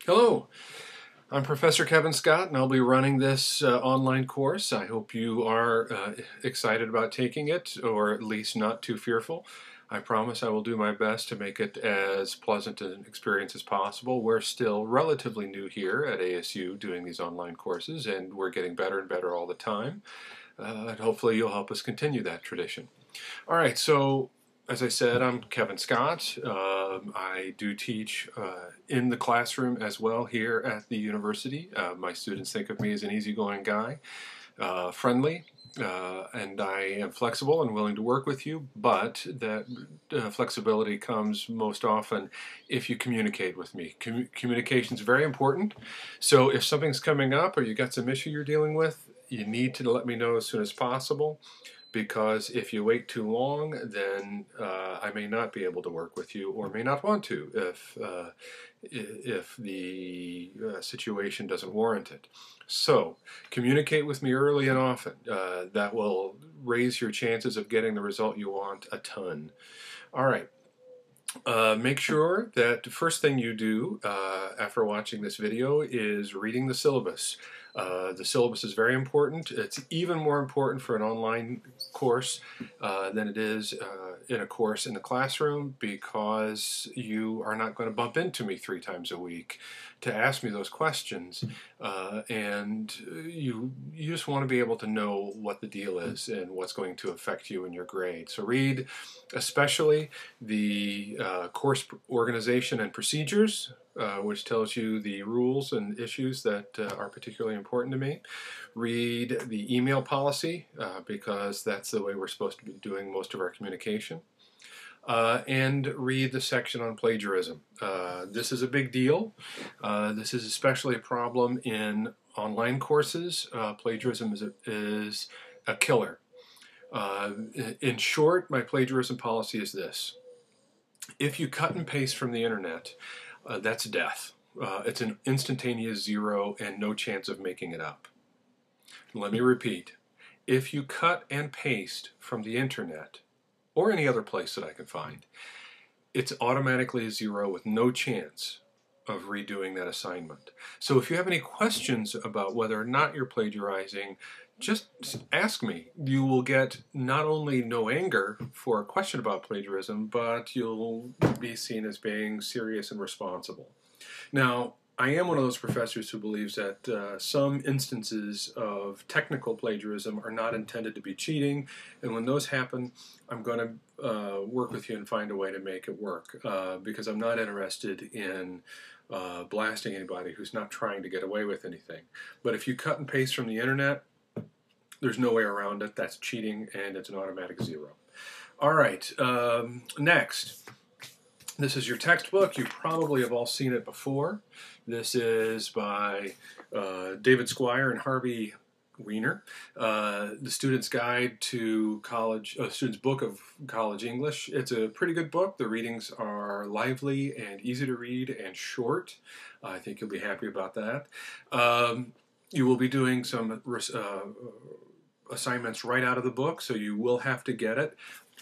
Hello, I'm Professor Kevin Scott, and I'll be running this online course. I hope you are excited about taking it, or at least not too fearful. I promise I will do my best to make it as pleasant an experience as possible. We're still relatively new here at ASU doing these online courses, and we're getting better and better all the time. And hopefully you'll help us continue that tradition. All right, so as I said, I'm Kevin Scott. I do teach in the classroom as well here at the university. My students think of me as an easygoing guy, friendly, and I am flexible and willing to work with you, but that flexibility comes most often if you communicate with me. Communication is very important, so if something's coming up or you got some issue you're dealing with, you need to let me know as soon as possible, because if you wait too long, then I may not be able to work with you, or may not want to if the situation doesn't warrant it. So communicate with me early and often. That will raise your chances of getting the result you want a ton. All right. Make sure that the first thing you do after watching this video is reading the syllabus. The syllabus is very important. It's even more important for an online course than it is in a course in the classroom, because you are not going to bump into me 3 times a week to ask me those questions, and you just want to be able to know what the deal is and what's going to affect you in your grade. So read especially the course organization and procedures, which tells you the rules and issues that are particularly important to me. Read the email policy, because that's the way we're supposed to be doing most of our communication. And read the section on plagiarism. This is a big deal. This is especially a problem in online courses. Plagiarism is a killer. In short, my plagiarism policy is this. If you cut and paste from the internet, that's death. It's an instantaneous zero and no chance of making it up. Let me repeat. If you cut and paste from the internet, or any other place that I can find, it's automatically a zero with no chance of redoing that assignment. So if you have any questions about whether or not you're plagiarizing, just ask me. You will get not only no anger for a question about plagiarism, but you'll be seen as being serious and responsible. Now, I am one of those professors who believes that some instances of technical plagiarism are not intended to be cheating, and when those happen, I'm going to work with you and find a way to make it work, because I'm not interested in blasting anybody who's not trying to get away with anything. But if you cut and paste from the internet, there's no way around it. That's cheating, and it's an automatic zero. All right, next. This is your textbook. You probably have all seen it before. This is by David Squire and Harvey Weiner, the Student's Guide to College, Student's Book of College English. It's a pretty good book. The readings are lively and easy to read and short. I think you'll be happy about that. You will be doing some assignments right out of the book, so you will have to get it.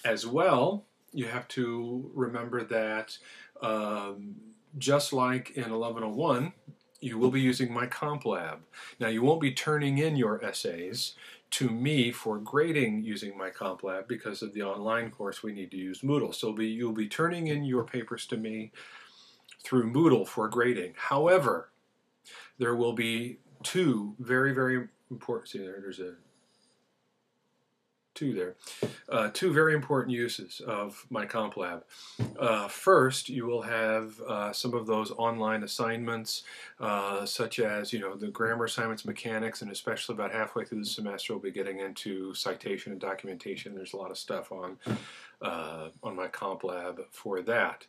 As well, you have to remember that just like in 1101, you will be using my comp lab. Now, you won't be turning in your essays to me for grading using my comp lab, because of the online course we need to use Moodle. So you'll be turning in your papers to me through Moodle for grading. However, there will be 2 very, very important, see there's a 2 there. 2 very important uses of my comp lab. First, you will have some of those online assignments, such as the grammar assignments, mechanics, and especially about halfway through the semester, we'll be getting into citation and documentation. There's a lot of stuff on my comp lab for that.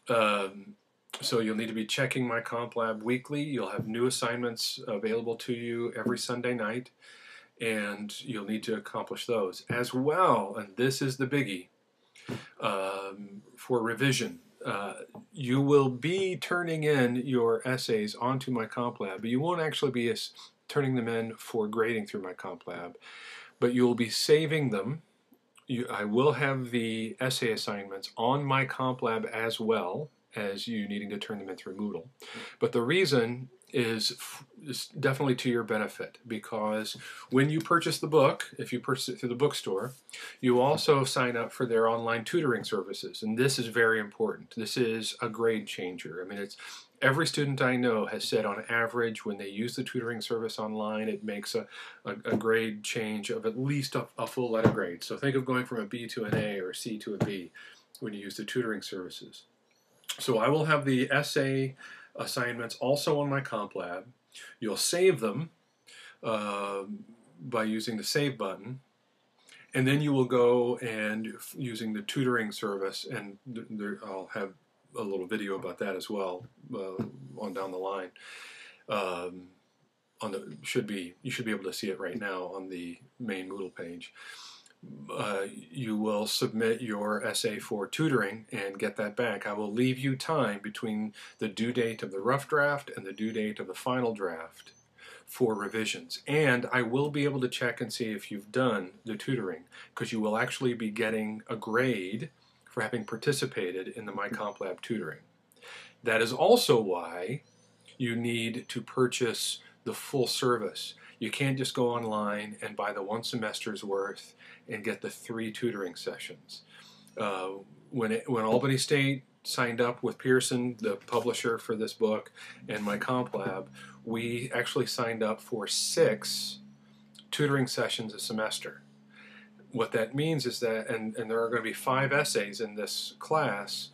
So you'll need to be checking my comp lab weekly. You'll have new assignments available to you every Sunday night, and you'll need to accomplish those as well. And this is the biggie, for revision. You will be turning in your essays onto my comp lab, but you won't actually be turning them in for grading through my comp lab, but you'll be saving them. I will have the essay assignments on my comp lab as well, as you needing to turn them in through Moodle. But the reason is definitely to your benefit, because when you purchase the book, if you purchase it through the bookstore, you also sign up for their online tutoring services, and this is very important. This is a grade changer. I mean, every student I know has said on average when they use the tutoring service online, it makes a grade change of at least a full letter grade. So think of going from a B to an A or a C to a B when you use the tutoring services. So I will have the essay assignments also on my CompLab. You'll save them by using the Save button, and then you will go and using the tutoring service, and I'll have a little video about that as well on down the line. You should be able to see it right now on the main Moodle page. You will submit your essay for tutoring and get that back. I will leave you time between the due date of the rough draft and the due date of the final draft for revisions. And I will be able to check and see if you've done the tutoring, because you will actually be getting a grade for having participated in the MyCompLab tutoring. That is also why you need to purchase the full service. You can't just go online and buy the 1 semester's worth and get the 3 tutoring sessions. When Albany State signed up with Pearson, the publisher for this book, and MyCompLab, we actually signed up for 6 tutoring sessions a semester. What that means is that, and there are going to be 5 essays in this class,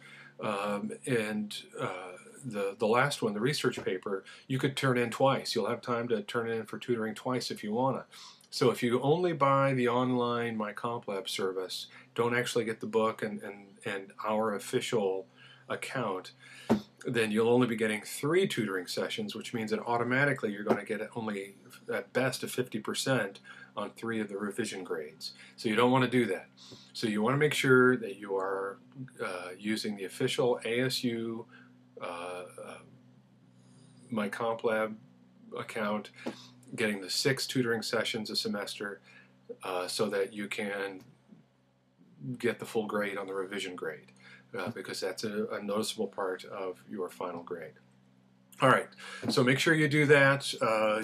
the last one, the research paper, you could turn in twice. You'll have time to turn it in for tutoring twice if you want to. So if you only buy the online MyCompLab service, don't actually get the book and our official account, then you'll only be getting 3 tutoring sessions, which means that automatically you're going to get only at best a 50% on 3 of the revision grades. So you don't want to do that. So you want to make sure that you are using the official ASU MyCompLab account, getting the 6 tutoring sessions a semester so that you can get the full grade on the revision grade, because that's a noticeable part of your final grade. All right, so make sure you do that.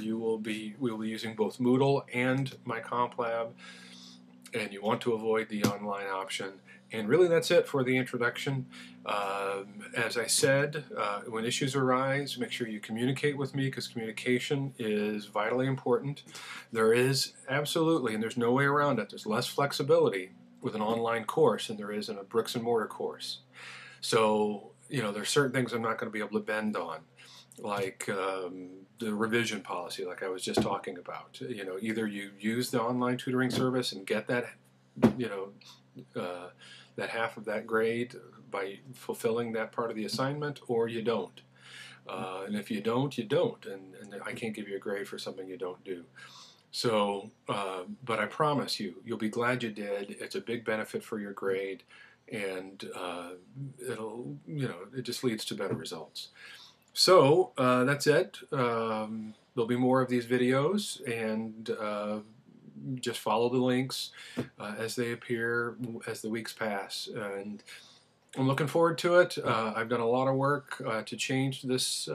We will be using both Moodle and MyCompLab, and you want to avoid the online option. And really that's it for the introduction. As I said, when issues arise, make sure you communicate with me, because communication is vitally important. There is absolutely, and there's no way around it, there's less flexibility with an online course than there is in a bricks and mortar course. So, there's certain things I'm not going to be able to bend on, like the revision policy, like I was just talking about. Either you use the online tutoring service and get that, that half of that grade by fulfilling that part of the assignment, or you don't. And if you don't, you don't. And I can't give you a grade for something you don't do. So, but I promise you'll be glad you did. It's a big benefit for your grade, and it just leads to better results. So that's it. There'll be more of these videos, and just follow the links as they appear as the weeks pass. And I'm looking forward to it. I've done a lot of work to change this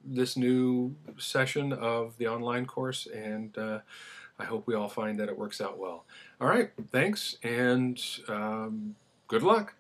this new session of the online course, and I hope we all find that it works out well. All right, thanks, and good luck.